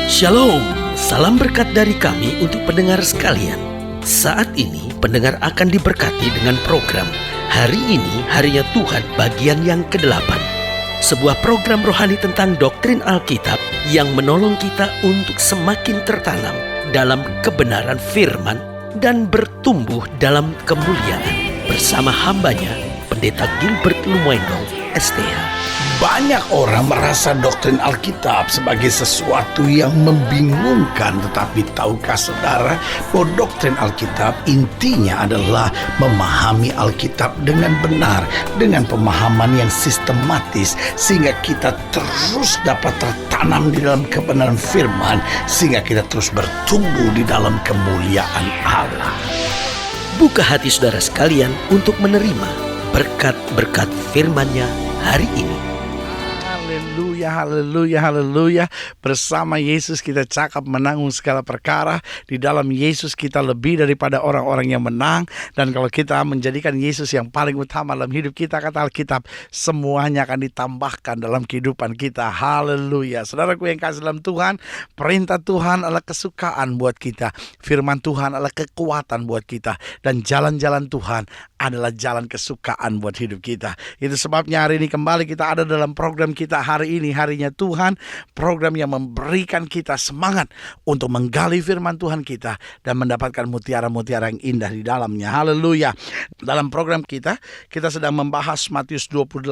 Shalom, salam berkat dari kami untuk pendengar sekalian. Saat ini pendengar akan diberkati dengan program Hari Ini Harinya Tuhan bagian yang ke-8. Sebuah program rohani tentang doktrin Alkitab yang menolong kita untuk semakin tertanam dalam kebenaran firman dan bertumbuh dalam kemuliaan. Bersama hambanya, Pendeta Gilbert Lumwendong, STH. Banyak orang merasa doktrin Alkitab sebagai sesuatu yang membingungkan. Tetapi tahukah saudara bahwa doktrin Alkitab intinya adalah memahami Alkitab dengan benar, dengan pemahaman yang sistematis, sehingga kita terus dapat tertanam di dalam kebenaran firman, sehingga kita terus bertumbuh di dalam kemuliaan Allah. Buka hati saudara sekalian untuk menerima berkat-berkat firman-Nya hari ini. Haleluya, haleluya, haleluya. Bersama Yesus kita cakap menanggung segala perkara. Di dalam Yesus kita lebih daripada orang-orang yang menang. Dan kalau kita menjadikan Yesus yang paling utama dalam hidup kita, kata Alkitab, semuanya akan ditambahkan dalam kehidupan kita. Haleluya. Saudaraku yang kasih dalam Tuhan, perintah Tuhan adalah kesukaan buat kita. Firman Tuhan adalah kekuatan buat kita. Dan jalan-jalan Tuhan adalah jalan kesukaan buat hidup kita. Itu sebabnya hari ini kembali kita ada dalam program kita Hari Ini Harinya Tuhan, program yang memberikan kita semangat untuk menggali firman Tuhan kita dan mendapatkan mutiara-mutiara yang indah di dalamnya. Haleluya. Dalam program kita sedang membahas Matius 28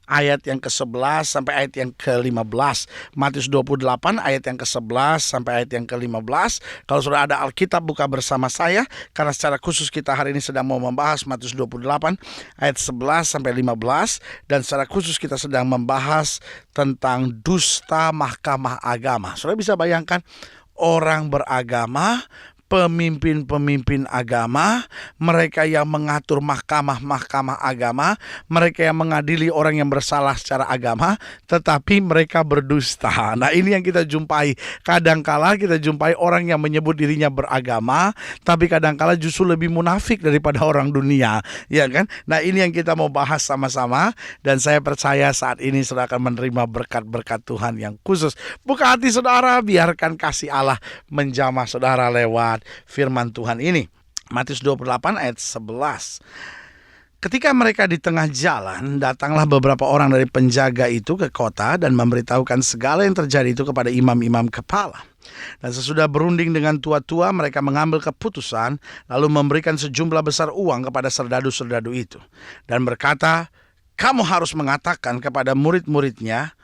ayat yang ke-11 sampai ayat yang ke-15. Matius 28 ayat yang ke-11 sampai ayat yang ke-15. Kalau sudah ada Alkitab, buka bersama saya, karena secara khusus kita hari ini sedang mau membahas Matius 28 ayat 11 sampai 15, dan secara khusus kita sedang membahas tentang dusta mahkamah agama. Saudara bisa bayangkan orang beragama, pemimpin-pemimpin agama, mereka yang mengatur mahkamah-mahkamah agama, mereka yang mengadili orang yang bersalah secara agama, tetapi mereka berdusta. Nah, ini yang kita jumpai. Kadangkala kita jumpai orang yang menyebut dirinya beragama, tapi kadangkala justru lebih munafik daripada orang dunia, ya kan? Nah, ini yang kita mau bahas sama-sama, dan saya percaya saat ini saudara akan menerima berkat-berkat Tuhan yang khusus. Buka hati saudara, biarkan kasih Allah menjamah saudara lewat firman Tuhan ini. Matius 28 ayat 11. Ketika mereka di tengah jalan, datanglah beberapa orang dari penjaga itu ke kota dan memberitahukan segala yang terjadi itu kepada imam-imam kepala. Dan sesudah berunding dengan tua-tua, mereka mengambil keputusan, lalu memberikan sejumlah besar uang kepada serdadu-serdadu itu, dan berkata, kamu harus mengatakan kepada murid-muridnya,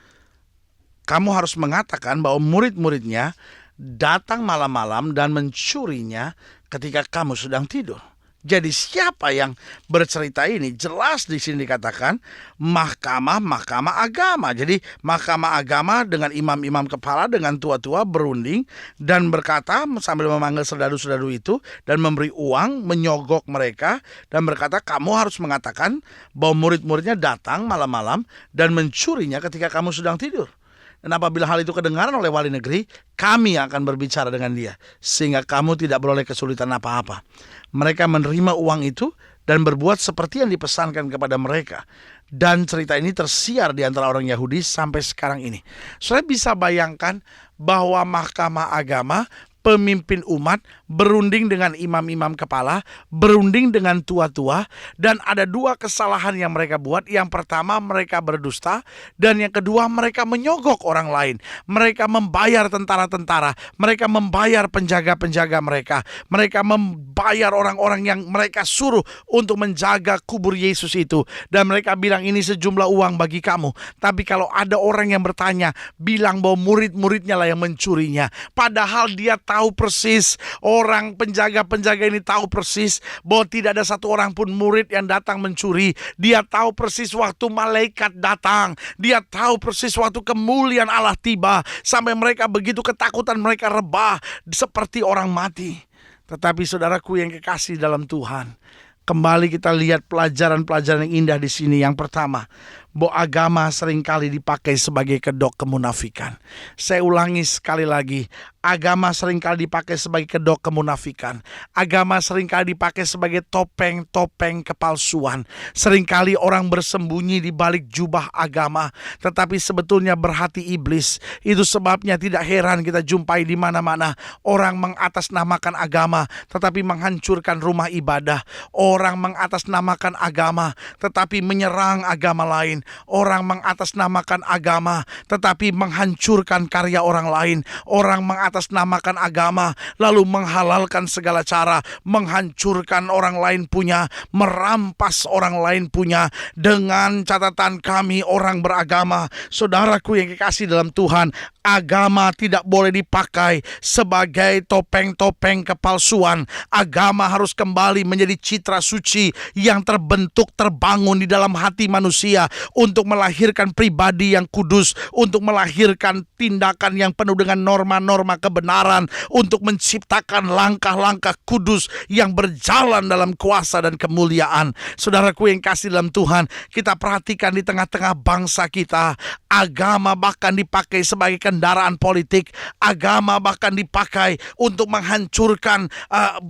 kamu harus mengatakan bahwa murid-muridnya datang malam-malam dan mencurinya ketika kamu sedang tidur. Jadi siapa yang bercerita ini? Jelas di sini dikatakan mahkamah agama. Jadi mahkamah agama dengan imam-imam kepala, dengan tua-tua berunding dan berkata sambil memanggil serdadu-serdadu itu dan memberi uang, menyogok mereka dan berkata, kamu harus mengatakan bahwa murid-muridnya datang malam-malam dan mencurinya ketika kamu sedang tidur. Dan apabila hal itu kedengaran oleh wali negeri, kami akan berbicara dengan dia, sehingga kamu tidak beroleh kesulitan apa-apa. Mereka menerima uang itu dan berbuat seperti yang dipesankan kepada mereka. Dan cerita ini tersiar di antara orang Yahudi sampai sekarang ini. Saudara bisa bayangkan bahwa mahkamah agama, pemimpin umat berunding dengan imam-imam kepala, berunding dengan tua-tua, dan ada dua kesalahan yang mereka buat. Yang pertama, mereka berdusta, dan yang kedua, mereka menyogok orang lain. Mereka membayar tentara-tentara, mereka membayar penjaga-penjaga mereka, mereka membayar orang-orang yang mereka suruh untuk menjaga kubur Yesus itu, dan mereka bilang ini sejumlah uang bagi kamu. Tapi kalau ada orang yang bertanya, bilang bahwa murid-muridnya lah yang mencurinya, padahal dia tahu persis, orang penjaga-penjaga ini tahu persis bahwa tidak ada satu orang pun murid yang datang mencuri. Dia tahu persis waktu malaikat datang, dia tahu persis waktu kemuliaan Allah tiba, sampai mereka begitu ketakutan, mereka rebah seperti orang mati. Tetapi saudaraku yang kekasih dalam Tuhan, kembali kita lihat pelajaran-pelajaran yang indah di sini. Yang pertama, bahwa agama seringkali dipakai sebagai kedok kemunafikan. Saya ulangi sekali lagi, agama seringkali dipakai sebagai kedok kemunafikan. Agama seringkali dipakai sebagai topeng-topeng kepalsuan. Seringkali orang bersembunyi di balik jubah agama, tetapi sebetulnya berhati iblis. Itu sebabnya tidak heran kita jumpai di mana-mana orang mengatasnamakan agama, tetapi menghancurkan rumah ibadah. Orang mengatasnamakan agama, tetapi menyerang agama lain. Orang mengatasnamakan agama, tetapi menghancurkan karya orang lain. Orang mengatasnamakan agama, lalu menghalalkan segala cara, menghancurkan orang lain punya, merampas orang lain punya. Dengan catatan kami orang beragama, saudaraku yang kekasih dalam Tuhan, agama tidak boleh dipakai sebagai topeng-topeng kepalsuan. Agama harus kembali menjadi citra suci yang terbentuk, terbangun di dalam hati manusia untuk melahirkan pribadi yang kudus, untuk melahirkan tindakan yang penuh dengan norma-norma kebenaran, untuk menciptakan langkah-langkah kudus yang berjalan dalam kuasa dan kemuliaan. Saudaraku yang kasih dalam Tuhan, kita perhatikan di tengah-tengah bangsa kita, agama bahkan dipakai sebagai kendaraan politik. Agama bahkan dipakai untuk menghancurkan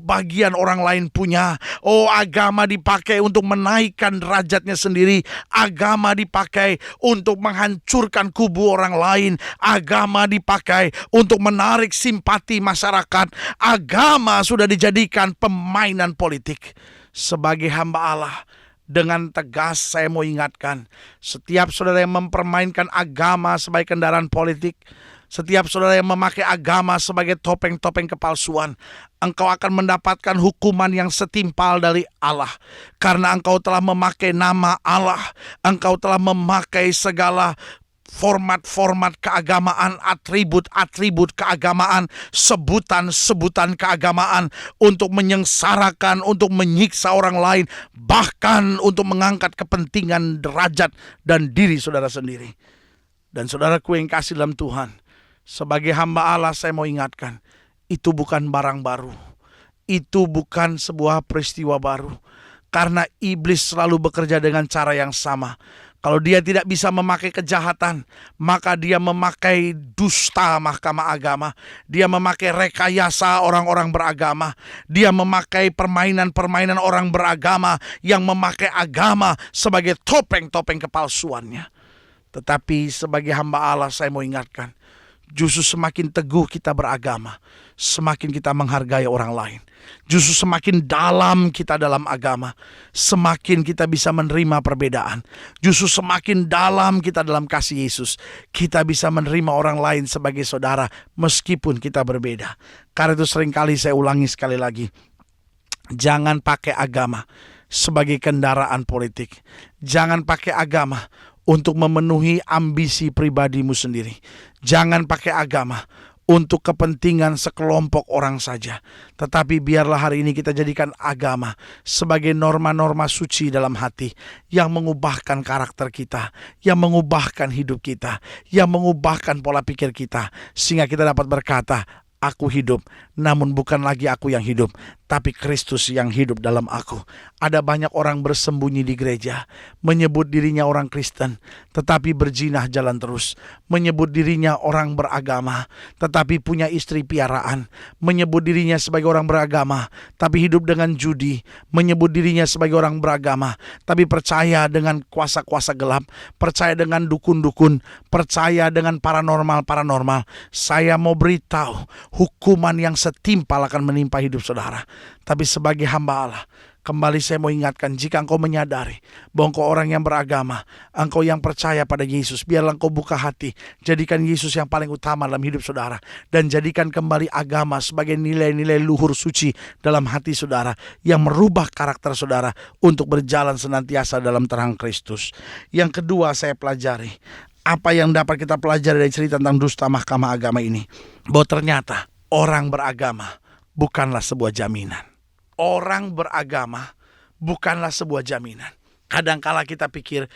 bagian orang lain punya. Oh, agama dipakai untuk menaikkan derajatnya sendiri. Agama dipakai untuk menghancurkan kubu orang lain. Agama dipakai untuk menarik simpati masyarakat. Agama sudah dijadikan permainan politik. Sebagai hamba Allah, dengan tegas saya mau ingatkan, setiap saudara yang mempermainkan agama sebagai kendaraan politik, setiap saudara yang memakai agama sebagai topeng-topeng kepalsuan, engkau akan mendapatkan hukuman yang setimpal dari Allah. Karena engkau telah memakai nama Allah, engkau telah memakai segala format-format keagamaan, atribut-atribut keagamaan, sebutan-sebutan keagamaan untuk menyengsarakan, untuk menyiksa orang lain, bahkan untuk mengangkat kepentingan, derajat, dan diri saudara sendiri. Dan saudaraku yang kasih dalam Tuhan, sebagai hamba Allah saya mau ingatkan, itu bukan barang baru. Itu bukan sebuah peristiwa baru. Karena iblis selalu bekerja dengan cara yang sama. Kalau dia tidak bisa memakai kejahatan, maka dia memakai dusta mahkamah agama. Dia memakai rekayasa orang-orang beragama. Dia memakai permainan-permainan orang beragama yang memakai agama sebagai topeng-topeng kepalsuannya. Tetapi sebagai hamba Allah saya mau ingatkan, justru semakin teguh kita beragama, semakin kita menghargai orang lain. Justru semakin dalam kita dalam agama, semakin kita bisa menerima perbedaan. Justru semakin dalam kita dalam kasih Yesus, kita bisa menerima orang lain sebagai saudara meskipun kita berbeda. Karena itu seringkali saya ulangi sekali lagi, jangan pakai agama sebagai kendaraan politik. Jangan pakai agama untuk memenuhi ambisi pribadimu sendiri. Jangan pakai agama untuk kepentingan sekelompok orang saja. Tetapi biarlah hari ini kita jadikan agama sebagai norma-norma suci dalam hati yang mengubahkan karakter kita, yang mengubahkan hidup kita, yang mengubahkan pola pikir kita, sehingga kita dapat berkata, aku hidup, namun bukan lagi aku yang hidup, tapi Kristus yang hidup dalam aku. Ada banyak orang bersembunyi di gereja, menyebut dirinya orang Kristen, tetapi berzinah jalan terus. Menyebut dirinya orang beragama, tetapi punya istri piaraan. Menyebut dirinya sebagai orang beragama, tapi hidup dengan judi. Menyebut dirinya sebagai orang beragama, tapi percaya dengan kuasa-kuasa gelap, percaya dengan dukun-dukun, percaya dengan paranormal-paranormal. Saya mau beritahu, hukuman yang setimpal akan menimpa hidup saudara. Tapi sebagai hamba Allah, kembali saya mau ingatkan, jika engkau menyadari bahwa engkau orang yang beragama, engkau yang percaya pada Yesus, biarlah engkau buka hati, jadikan Yesus yang paling utama dalam hidup saudara, dan jadikan kembali agama sebagai nilai-nilai luhur suci dalam hati saudara, yang merubah karakter saudara untuk berjalan senantiasa dalam terang Kristus. Yang kedua saya pelajari, apa yang dapat kita pelajari dari cerita tentang dusta mahkamah agama ini, bahwa ternyata orang beragama bukanlah sebuah jaminan. Orang beragama bukanlah sebuah jaminan. Kadangkala kita pikir,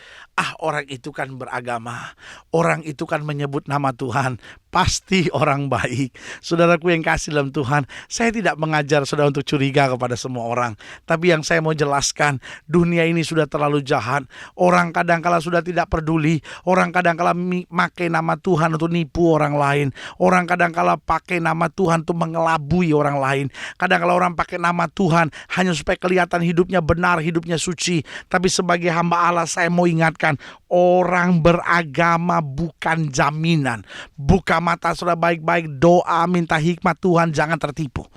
orang itu kan beragama, orang itu kan menyebut nama Tuhan, pasti orang baik. Saudaraku yang kasih dalam Tuhan, saya tidak mengajar saudara untuk curiga kepada semua orang. Tapi yang saya mau jelaskan, dunia ini sudah terlalu jahat. Orang kadangkala sudah tidak peduli. Orang kadangkala pakai nama Tuhan untuk nipu orang lain. Orang kadangkala pakai nama Tuhan untuk mengelabui orang lain. Kadangkala orang pakai nama Tuhan hanya supaya kelihatan hidupnya benar, hidupnya suci. Tapi sebagai hamba Allah, saya mau ingatkan, orang beragama bukan jaminan. Buka mata saudara baik-baik, doa, minta hikmat Tuhan, jangan tertipu.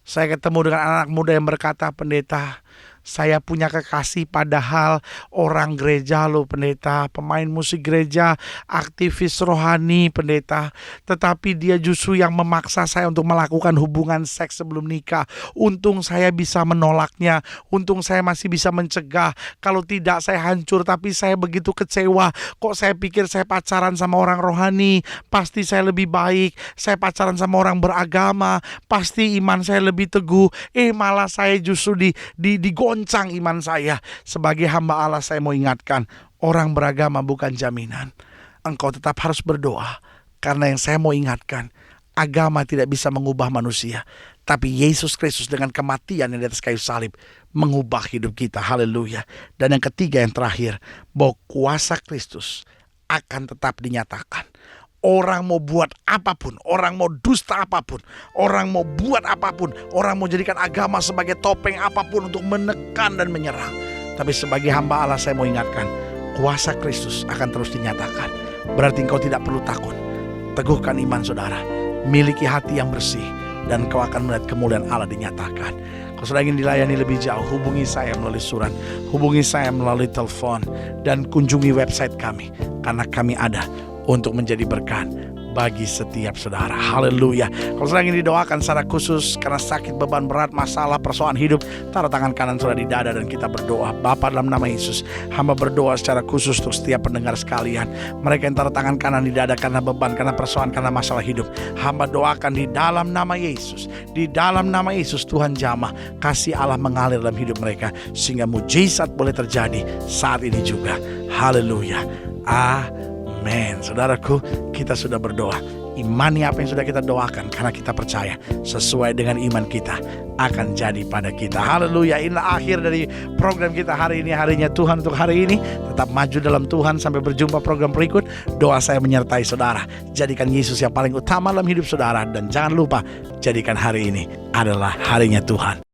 Saya ketemu dengan anak muda yang berkata, pendeta, saya punya kekasih padahal orang gereja loh pendeta, pemain musik gereja, aktivis rohani pendeta. Tetapi dia justru yang memaksa saya untuk melakukan hubungan seks sebelum nikah. Untung saya bisa menolaknya, untung saya masih bisa mencegah. Kalau tidak saya hancur, tapi saya begitu kecewa. Kok saya pikir saya pacaran sama orang rohani, pasti saya lebih baik. Saya pacaran sama orang beragama, pasti iman saya lebih teguh. Malah saya justru digoncang iman saya. Sebagai hamba Allah, saya mau ingatkan, orang beragama bukan jaminan. Engkau tetap harus berdoa. Karena yang saya mau ingatkan, agama tidak bisa mengubah manusia, tapi Yesus Kristus dengan kematian yang di atas kayu salib mengubah hidup kita. Haleluya. Dan yang ketiga, yang terakhir, bahwa kuasa Kristus akan tetap dinyatakan. Orang mau buat apapun, orang mau dusta apapun, orang mau buat apapun, orang mau jadikan agama sebagai topeng apapun untuk menekan dan menyerang. Tapi sebagai hamba Allah, saya mau ingatkan, kuasa Kristus akan terus dinyatakan. Berarti engkau tidak perlu takut. Teguhkan iman saudara, miliki hati yang bersih, dan kau akan melihat kemuliaan Allah dinyatakan. Kalau saudara ingin dilayani lebih jauh, hubungi saya melalui surat, hubungi saya melalui telepon, dan kunjungi website kami, karena kami ada untuk menjadi berkat bagi setiap saudara. Haleluya. Kalau saudara ingin didoakan secara khusus karena sakit, beban berat, masalah, persoalan hidup, taruh tangan kanan saudara di dada dan kita berdoa. Bapa, dalam nama Yesus, hamba berdoa secara khusus untuk setiap pendengar sekalian. Mereka yang taruh tangan kanan di dada karena beban, karena persoalan, karena masalah hidup, hamba doakan di dalam nama Yesus. Di dalam nama Yesus, Tuhan jamah kasih Allah mengalir dalam hidup mereka, sehingga mujizat boleh terjadi saat ini juga. Haleluya. Amin. Saudaraku, kita sudah berdoa. Imani apa yang sudah kita doakan, karena kita percaya sesuai dengan iman kita akan jadi pada kita. Haleluya. Inilah akhir dari program kita hari ini, harinya Tuhan untuk hari ini. Tetap maju dalam Tuhan. Sampai berjumpa program berikut. Doa saya menyertai saudara. Jadikan Yesus yang paling utama dalam hidup saudara. Dan jangan lupa, jadikan hari ini adalah harinya Tuhan.